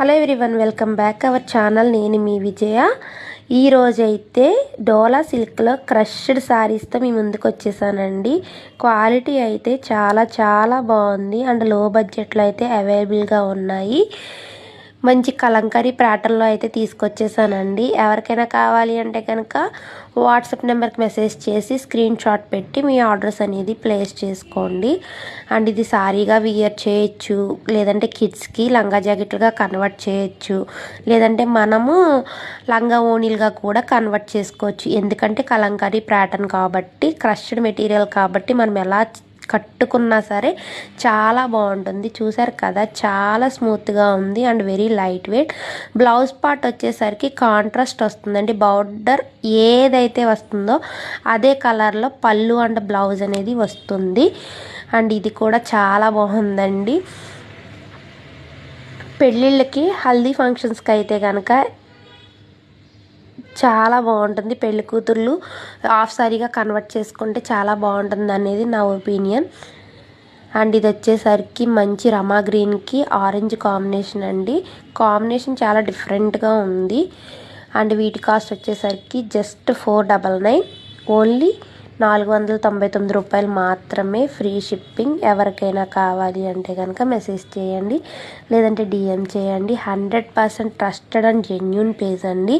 Hello everyone, welcome back our channel. నేను మీ విజయ. ఈరోజైతే డోలా సిల్క్లో క్రష్డ్ శారీస్తో మీ ముందుకు వచ్చేసానండి. క్వాలిటీ అయితే చాలా చాలా బాగుంది అండ్ లో బడ్జెట్లో అయితే అవైలబుల్గా ఉన్నాయి. మంచి కలంకారీ ప్యాటర్న్లో అయితే తీసుకొచ్చేసానండి. ఎవరికైనా కావాలి అంటే కనుక వాట్సాప్ నెంబర్కి మెసేజ్ చేసి స్క్రీన్ షాట్ పెట్టి మీ ఆర్డర్స్ అనేది ప్లేస్ చేసుకోండి. అండ్ ఇది సారీగా వియర్ చేయొచ్చు, లేదంటే కిడ్స్కి లంగా జాకెట్లుగా కన్వర్ట్ చేయొచ్చు, లేదంటే మనము లంగా ఓణీలుగా కూడా కన్వర్ట్ చేసుకోవచ్చు. ఎందుకంటే కలంకారీ ప్యాటర్న్ కాబట్టి, క్రష్డ్ మెటీరియల్ కాబట్టి మనం ఎలా కట్టుకున్నా సరే చాలా బాగుంటుంది. చూసారు కదా, చాలా స్మూత్గా ఉంది and very light weight. Blouse part వచ్చేసరికి కాంట్రాస్ట్ వస్తుందండి. బార్డర్ ఏదైతే వస్తుందో అదే కలర్లో పళ్ళు అండ్ బ్లౌజ్ అనేది వస్తుంది. అండ్ ఇది కూడా చాలా బాగుందండి. పెళ్ళిళ్ళకి, హల్దీ ఫంక్షన్స్కి అయితే కనుక చాలా బాగుంటుంది. పెళ్లి కూతుర్లు హాఫ్ సారీగా కన్వర్ట్ చేసుకుంటే చాలా బాగుంటుంది అనేది నా ఒపీనియన్. అండ్ ఇది వచ్చేసరికి మంచి రమా గ్రీన్కి ఆరెంజ్ కాంబినేషన్ అండి. కాంబినేషన్ చాలా డిఫరెంట్గా ఉంది. అండ్ వీటి కాస్ట్ వచ్చేసరికి జస్ట్ 499, ఓన్లీ 499 రూపాయలు మాత్రమే, ఫ్రీ షిప్పింగ్. ఎవరికైనా కావాలి అంటే కనుక మెసేజ్ చేయండి, లేదంటే డిఎం చేయండి. 100% ట్రస్టెడ్ అండ్ జెన్యూన్ పేజ్ అండి.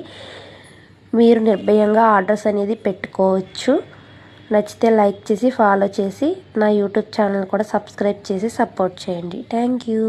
మీరు నిర్భయంగా ఆర్డర్స్ అనేది పెట్టుకోవచ్చు. నచ్చితే లైక్ చేసి, ఫాలో చేసి, నా యూట్యూబ్ ఛానల్ కూడా సబ్స్క్రైబ్ చేసి సపోర్ట్ చేయండి. Thank you.